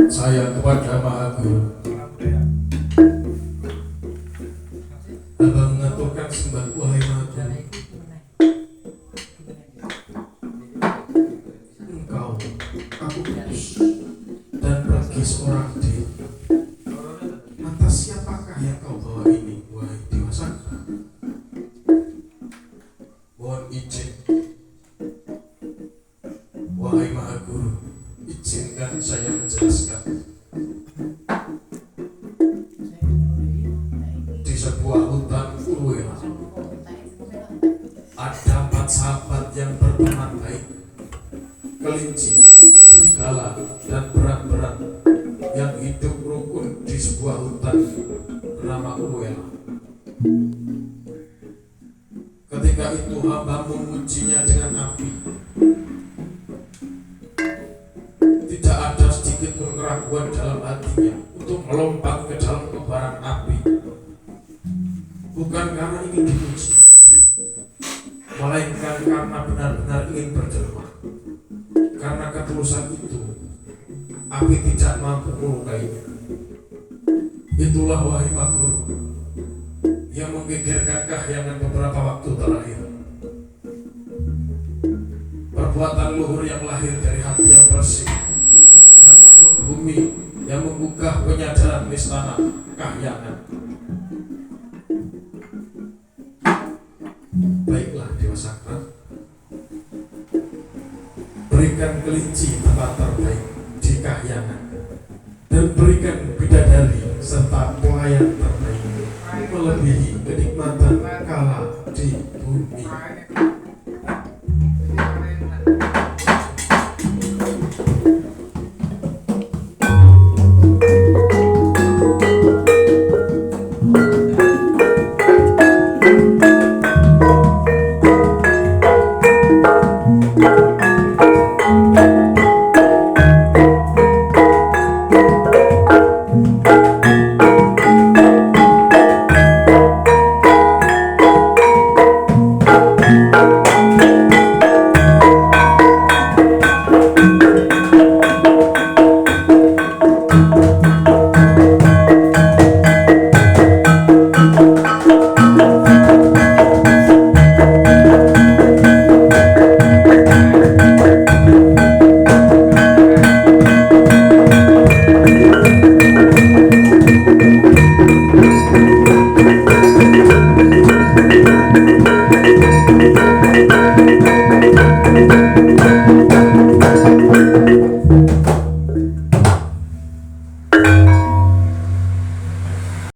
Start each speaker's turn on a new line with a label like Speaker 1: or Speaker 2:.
Speaker 1: Saya kepada Maha Guru. Abang mengaturkan sembah wahai Maha Guru. Engkau, aku putus dan pergi seorang diri. Lantas siapakah yang kau bawa ini, wahai Dewa Sakra? Mohon izin, wahai Maha Guru, izinkan saya menjelaskan. Di sebuah hutan Urwela ada 4 sahabat yang berteman baik, kelinci, serigala, dan berak-berak yang hidup rukun di sebuah hutan bernama Urwela. Ketika itu hamba mengujinya dengan api. Tidak ada sedikit pun keraguan dalam hatinya untuk melompat ke dalam kobaran api. Bukan karena ingin dipuji, melainkan karena benar-benar ingin berjelma. Karena ketulusan itu, api tidak mampu melukainya. Itulah wahai Maha Guru yang menggegerkan kahyangan beberapa waktu terakhir. Perbuatan luhur yang lahir dari hati yang bersih dan makhluk bumi yang menggugah penyadaran istana kahyangan. Baiklah Dewa Sakra, berikan kelinci tempat terbaik di kahyangan, dan berikan bidadari serta pelayan terbaik melebihi kenikmatan